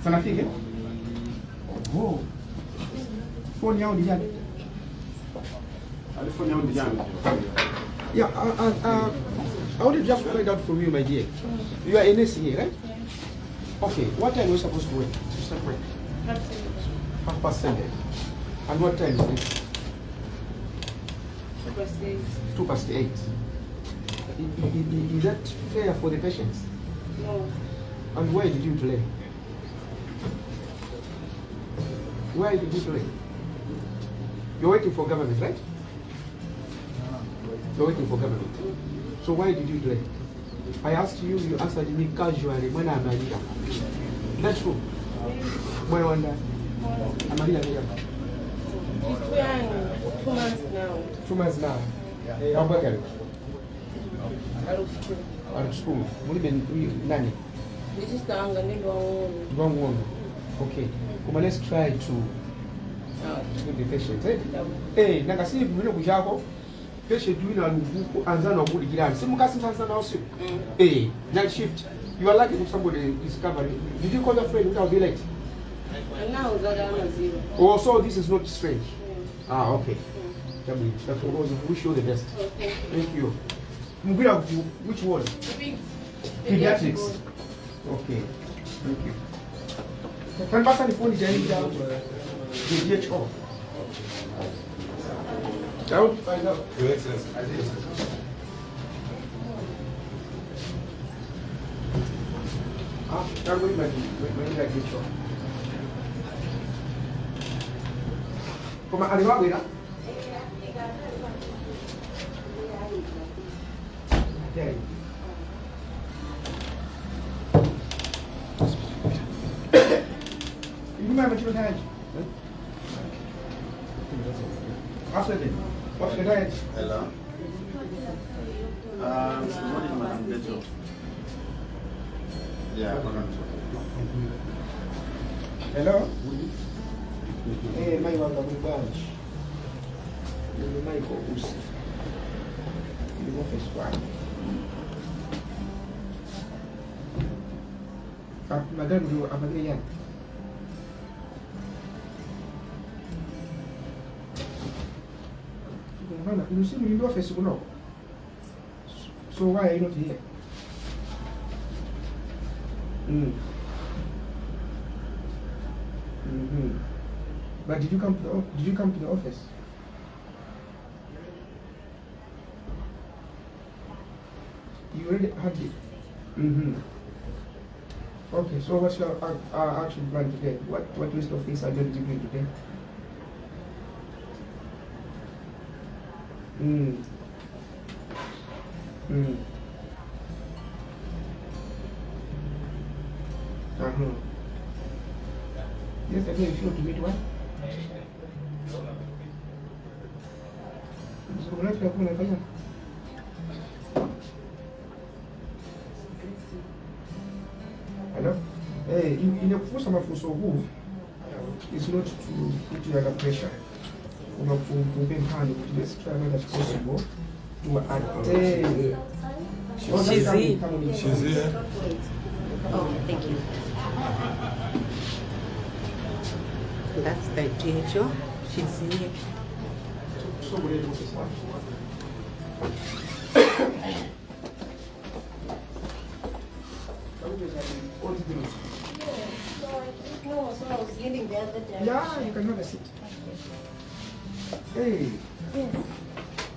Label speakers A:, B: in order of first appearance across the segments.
A: Sanafike? Oh. Phone yao ni jana. Phone yao ni jana. Yeah, I want to just find out from you, my dear. You are in NSA, right? Okay, what time are you supposed to work? To start work? 7:30. And what time is it? 2:08. Is that fair for the patients?
B: No.
A: And why did you delay? Why did you delay? You're waiting for government, right? You're waiting for government. So why did you delay? I asked you, you answered me casually when I'm Maria. That's true. Why wonder? I'm Maria.
B: It's been 2 months now.
A: 2 months now. How about you?
B: Out of school.
A: Out of school. What do you mean? Nani?
B: This is the one.
A: Wrong one. Okay. Come on, let's try to with the patient. Hey, nakasi vile kujako. Patient doing a anza na budi kila. Simu kasi sasa na usiku. Hey, night shift. You are lucky if somebody is covering. Did you call your friend without be late?
B: Now I'm 0.
A: Oh, so this is not strange. Ah, okay. Dr. Rose, wish you the best.
B: Okay.
A: Thank you. Mugura, which one? Pediatrics. Okay. Thank you. Can pass the phone down the DHO. I want to find out.
C: Your Excellency.
A: I'm going to get DHO. Come on, Aliwa, yeah. You remember your diet? After that, what's your diet?
C: Hello. Good morning, Madam Beto. Yeah,
A: Hello? Hey, my welcome bunch. My co-host. The office one. Madam, you are Malawian. You see me in the office, no? So why are you not here? But did you come to the office? You already had it. Okay, so what's your action plan today? What list of things are you going to be doing today? Yes, again, if you want to meet one. Hello? Hey, in a first summer for so who it's not to put you under pressure. Let's try as possible to attend.
D: She's here.
C: She's here.
D: Oh, thank you. That's the DHO. She's here.
A: Somebody knows this one.
B: So I was getting the other day.
A: Yeah, you can have a seat. Hey,
B: Yes.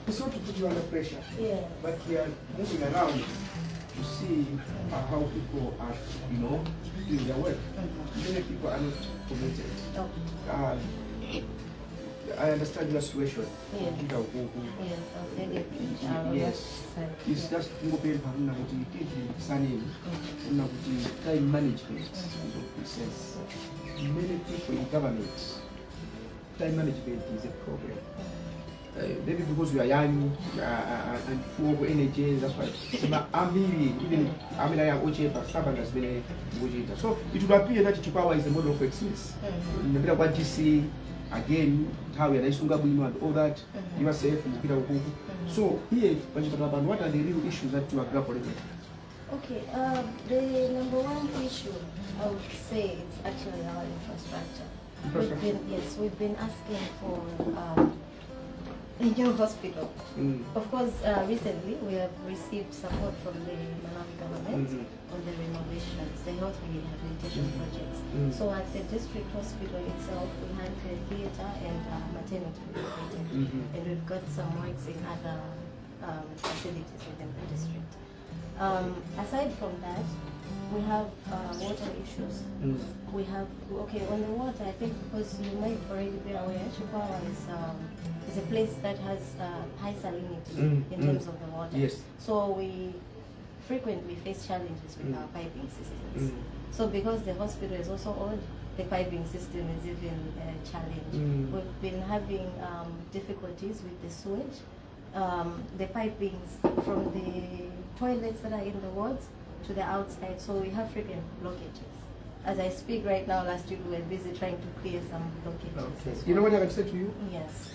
A: it's not to put you under pressure,
B: Yeah.
A: but we are moving around to see how people are, doing their work. Many people are not committed.
B: Oh.
A: I understand your situation.
B: Yeah. Yes, I'll send it.
A: Yes. It's just time management. Many people in government, time management is a problem. Maybe because we are young and full of energy, that's why. So it would appear that Chikwawa is a model of excellence. In the what DC, again, how we are and all that, you are safe in the. So here, what are the real issues that you are grappling with?
B: Okay, the number one issue, I would say, it's actually our infrastructure. We've been asking for a new hospital. Of course, recently we have received support from the Malawi government on the renovations, the health rehabilitation projects. So at the district hospital itself, we had the theatre and maternity building, and we've got some works in other facilities within the district. Aside from that, we have water issues. We have, okay, on the water, I think because you might already be aware, Chikwawa is a place that has high salinity in terms of the water.
A: Yes.
B: So we frequently face challenges with our piping systems. So because the hospital is also old, the piping system is even a challenge. We've been having difficulties with the sewage. The pipings from the toilets that are in the wards to the outside, so we have frequent blockages. As I speak right now, last week we were busy trying to clear some blockages.
A: Okay. You know what I can say to you?
B: Yes.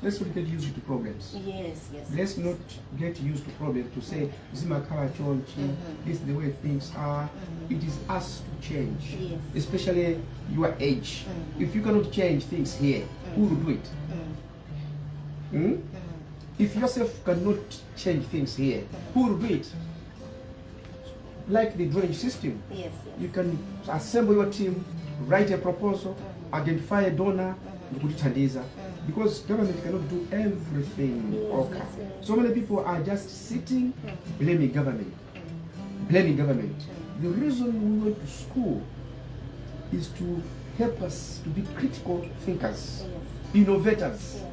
A: Let's not get used to problems.
B: Yes, yes.
A: Let's not get used to problems to say, Zimakawa Chonchi, this is the way things are. It is us to change,
B: Yes.
A: especially your age. If you cannot change things here, who will do it? If yourself cannot change things here, who will do it? Like the drainage system,
B: Yes,
A: you
B: yes.
A: can assemble your team, write a proposal, identify a donor, because government cannot do everything.
B: Yes,
A: Okay.
B: yes, yes.
A: So many people are just sitting, blaming government. Blaming government. The reason we went to school is to help us to be critical thinkers, innovators.
B: Yes.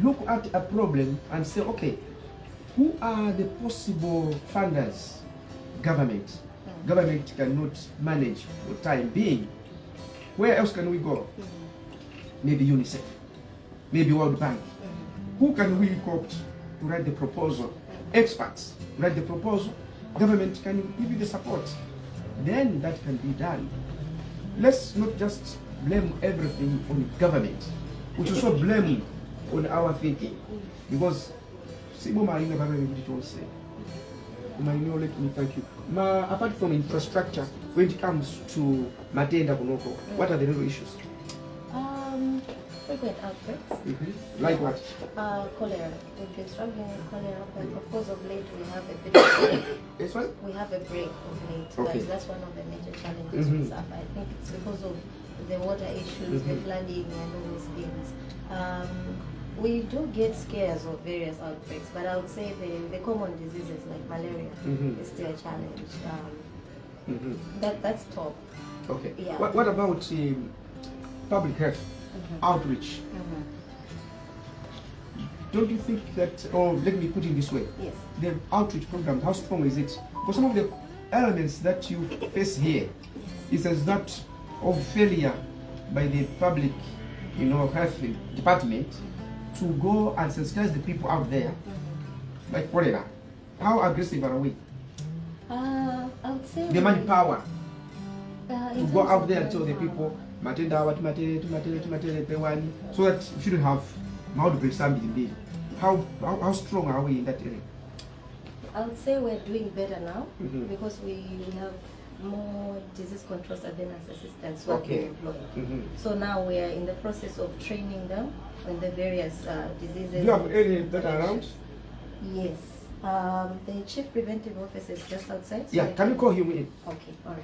A: Look at a problem and say, okay, who are the possible funders? Government. Government cannot manage for the time being. Where else can we go? Maybe UNICEF, maybe World Bank. Who can we opt to write the proposal? Experts write the proposal. Government can give you the support. Then that can be done. Let's not just blame everything on government. We should also blame on our thinking, because let me thank you. Apart from infrastructure, when it comes to Matenda Kunoko, what are the real issues?
B: Frequent outbreaks.
A: Like what?
B: Cholera. We've been struggling with cholera, but of course of late we have a bit of break.
A: This one?
B: We have a break of late.
A: Okay.
B: That's one of the major challenges we suffer. I think it's because of the water issues, the flooding and all those things. We do get scares of various outbreaks, but I would say the common diseases like malaria is still a challenge. That's top.
A: Okay.
B: Yeah.
A: What about public health outreach? Don't you think that, or let me put it this way,
B: Yes.
A: the outreach program, how strong is it? For some of the elements that you face here is as that of failure by the public, health department to go and sensitize the people out there, like cholera. How aggressive are we?
B: I would say
A: The manpower
B: in
A: to go
B: terms
A: out
B: of
A: there and tell the
B: manpower.
A: people, so that if you don't have outbreak, something. How strong are we in that area?
B: I would say we're doing better now
A: Mhm.
B: because we have more disease control surveillance assistants who are
A: Okay.
B: being employed. So now we are in the process of training them on the various diseases.
A: Do you have any that are around?
B: Yes. The chief preventive officer is just outside. so
A: Yeah,
B: I
A: can you call him in?
B: Okay, all right.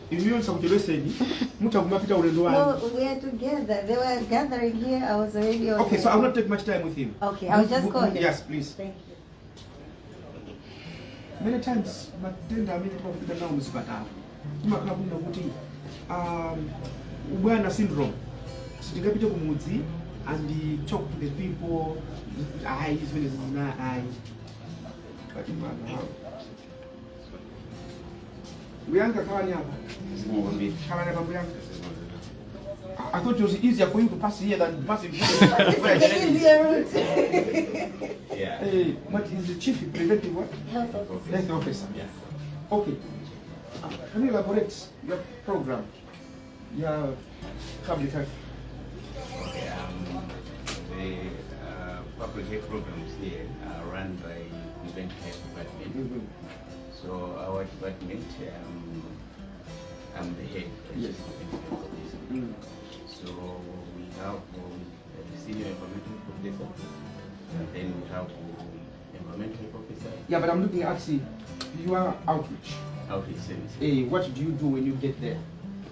A: If you want something to say, mapita ulendo wangu.
B: No, we are together. They were gathering here. I was already on.
A: Okay, so I will not take much time with him.
B: Okay, I'll just call him.
A: Yes, please.
B: Thank you.
A: Many times, matenda amene tikapita nawo muzipatala imakhala bwino kuti ubwana syndrome sitingapite kumudzi and talk to the people ayi zimene zina ayi kati mwana Uyanga kawani hapa kawani hapa Uyanga. I thought it was easier for you to pass here than passing here.
B: The easier route.
C: Yeah.
A: Hey, what is the chief preventive what?
B: Health officer.
A: Health officer.
C: Yeah.
A: Okay. Can you elaborate your program? Your public health.
C: Okay. The public public health programs here are run by event health department. So our department, I'm the head.
A: Yes.
C: So we have the senior environmental professor, and then we have environmental officer.
A: Yeah, but I'm looking at your outreach.
C: Outreach service.
A: Hey, what do you do when you get there?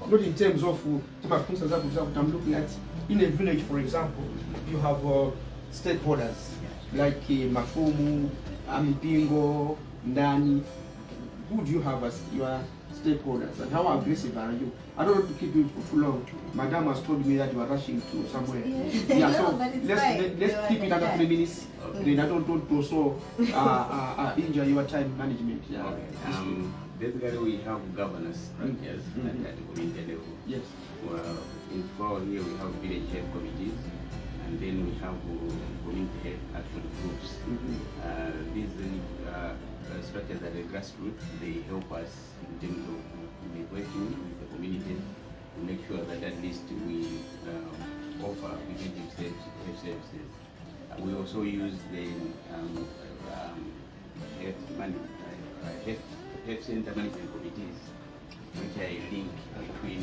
A: Not in terms of I'm looking at in a village, for example, you have stakeholders like Mafumu, Amipingo, Ndani. Who do you have as your stakeholders, and how aggressive are you? I don't want to keep you for too long. Madam has told me that you are rushing to somewhere. Yeah, so
B: No, but it's
A: let's
B: fine.
A: let's keep it under 3 minutes. Then I don't want to also injure your time management. Yeah.
C: Okay. Basically, we have governance structures at the community level.
A: Yes.
C: Well, in Chikwawa here we have village health committees, and then we have community health action groups. These structures at the grassroots, they help us in terms of working with the community to make sure that at least we offer preventive health services. We also use the health center management committees, which are a link between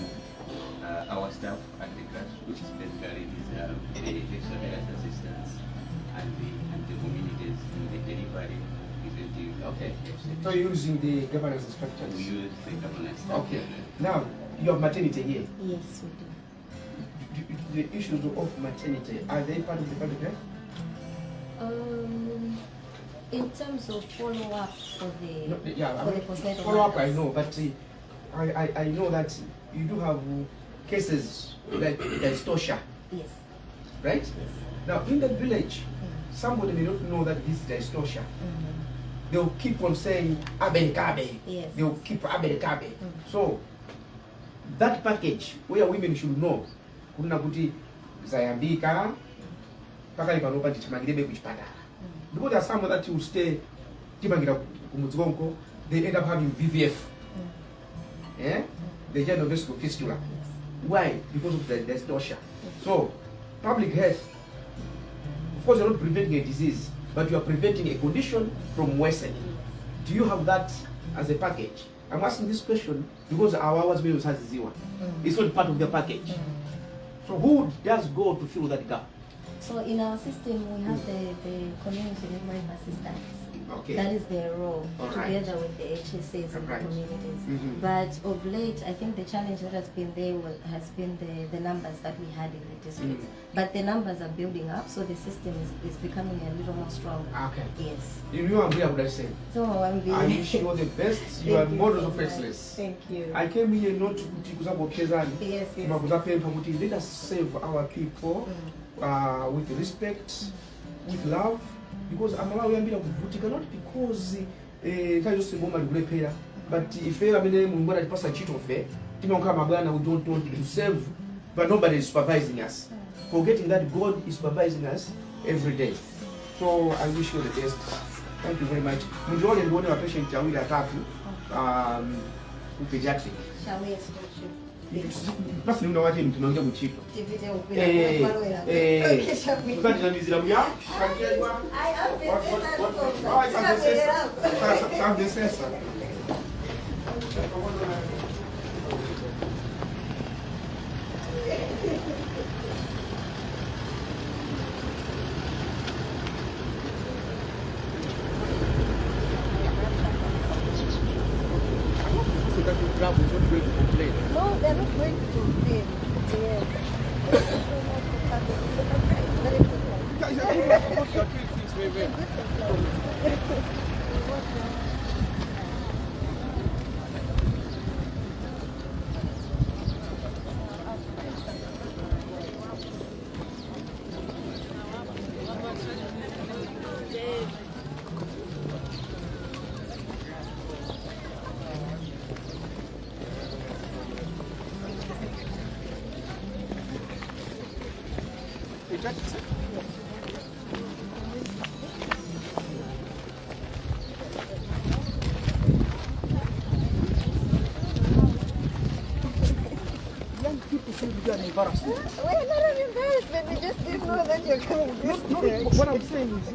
C: our staff at the grassroots, basically these health surveillance assistants, and the communities in the delivery preventive health services.
A: So you're using the governance structures.
C: We use the governance.
A: Okay. Now you have maternity here.
B: Yes, we do.
A: The issues of maternity, are they part of the public health?
B: In terms of follow-up for the
A: No, yeah,
B: for the postnatal
A: follow up. I
B: matters.
A: know, but I know that you do have cases like dystocia,
B: Yes.
A: right?
B: Yes.
A: Now in the village, somebody may not know that this is dystocia. They'll keep on saying abe kabe.
B: Yes.
A: They'll keep abe kabe. So that package where women should know, kuna kuti zayambika paka ipanopa titamangirebe kuchipatala. Because there are some that will stay timangira kumudzongo, they end up having VVF. Yeah? The genovesical fistula. Why? Because of the dystocia. So public health, of course you're not preventing a disease, but you are preventing a condition from worsening. Do you have that as a package? I'm asking this question because our hours bills has zero. It's not part of the package. So who does go to fill that gap?
B: So in our system, we have the community midwife assistants.
A: Okay.
B: That is their role,
A: All right.
B: together with the HSAs in the
A: Right.
B: communities. But of late, I think the challenge that has been there has been the numbers that we had in the districts. But the numbers are building up, so the system is becoming a little more stronger.
A: Okay.
B: Yes.
A: You know what I would say.
B: So I'm
A: I wish you all the best. You are
B: Thank you
A: models
B: so
A: of
B: much.
A: excellence.
B: Thank you.
A: I came here not to kuzabopkezani.
B: Yes, yes.
A: Makuzapemba kuti let us save our people with respect, with love, because Malawi ambira kuvutika not because kayo bomba likulephera, but ife amene Mulungu anatipasa ntchito fe timankhala mabwana, we don't want to serve, but nobody is supervising us, forgetting that God is supervising us every day. So I wish you the best. Thank you very much. Mjole ndione wa patient awili atatu pediatric.
B: Shall we escort you?
A: Basi ni unawaje tunaongea mchiko.
B: Tivite upira kwa Okay, shall we?
A: Ukati na mizira mya.
B: I am business and
A: Sasa.
B: No, they're not going to complain. Yes.
A: Young people should be embarrassed.
B: We're not an embarrassment. We just didn't know that you're coming this
A: No,
B: direction.
A: what I'm saying is,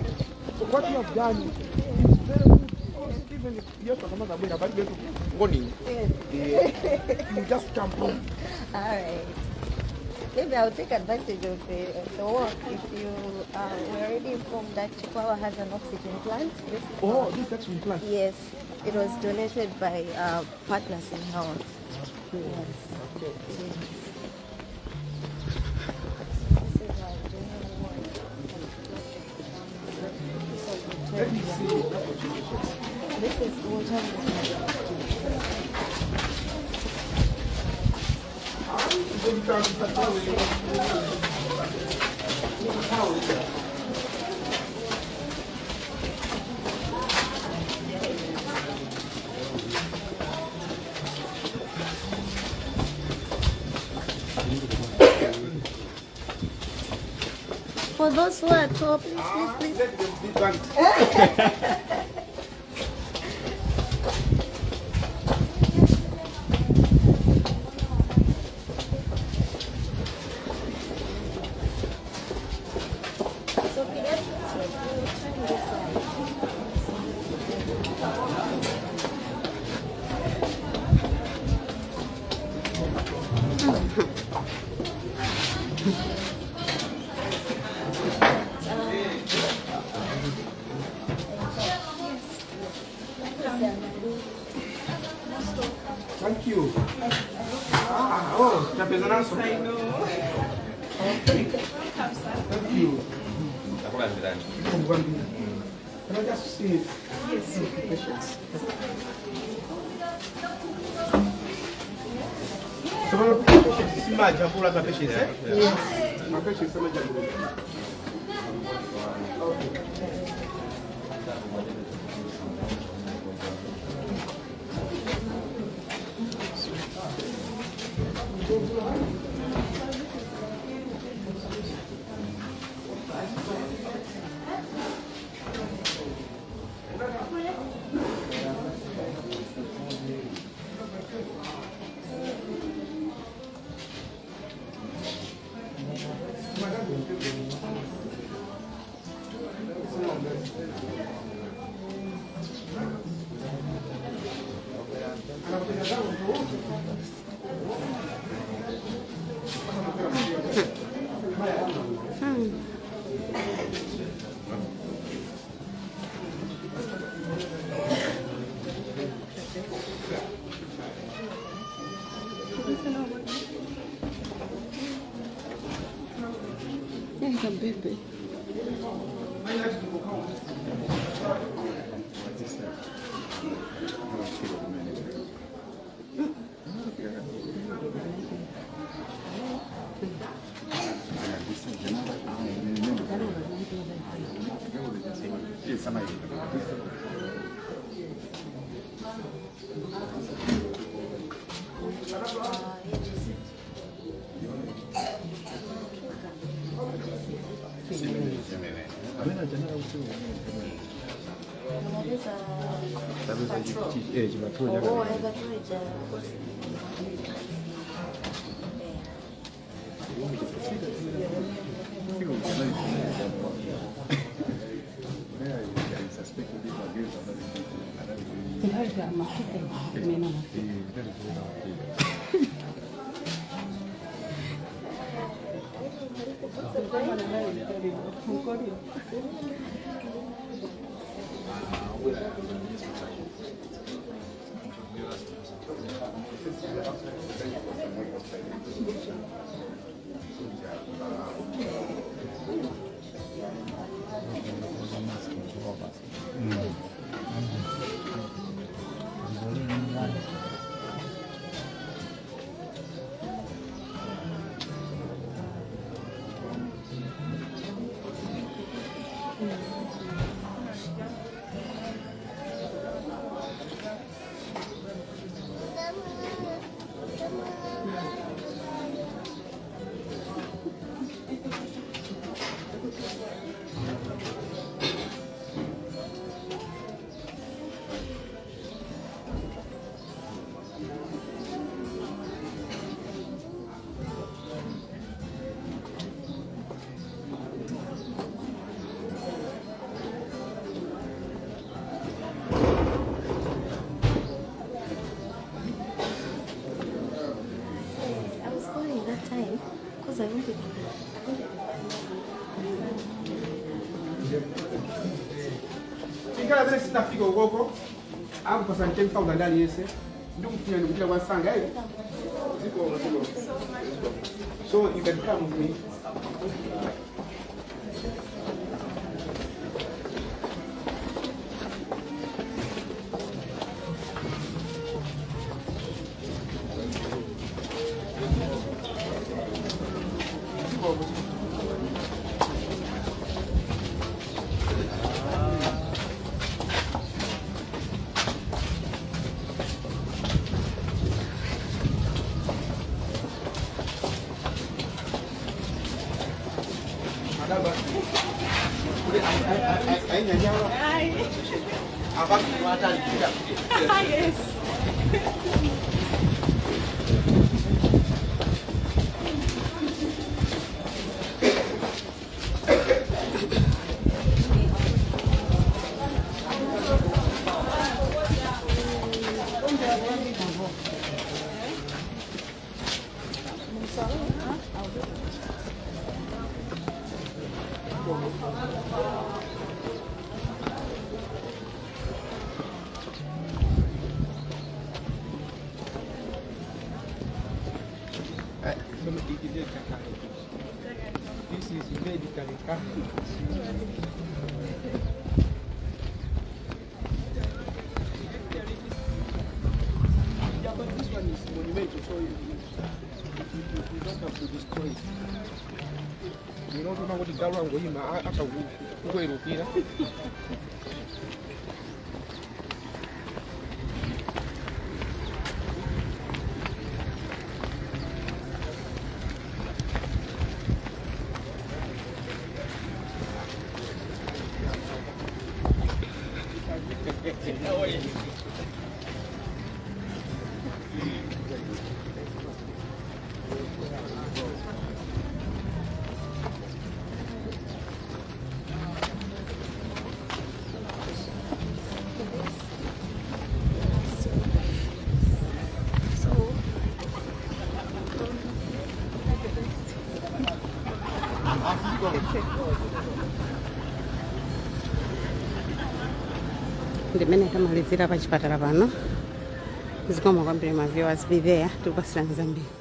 A: what you have done is very good. Even if you're talking about the warning, you just jump on.
B: Alright. Maybe I'll take advantage of the work if you were already informed that Chikwawa has an oxygen plant.
A: Oh, this oxygen plant.
B: Yes, it was donated by partners in health. Yes.
A: Okay.
B: This is our general one.
A: Let me see.
B: This is water. For those who are at home, please.
A: Let them be banked.
B: So pediatrics will turn this side.
A: Thank you. Oh, tapezana so. I know. Thank you. Can I just see it? Yes. Patience. So, patience is my job. All the patience, eh? Yes. My patience is my job. Okay.
D: Baby.
B: because I wanted to find
A: Ingala vile sitafika huko. Hapo pasa 10,000 ndani yese. Ndio mfanya ni kila wasanga hiyo. Ziko. So you can come with me. This is medical carpet. Yeah, but this one is monumental, so you don't have to destroy it. You don't know what the galwa ngoyima akakuerukira.
D: Ndimene tamalizira pa chipatala pano. Zikomo kwambiri ma viewers, be there tikupasirani zambiri.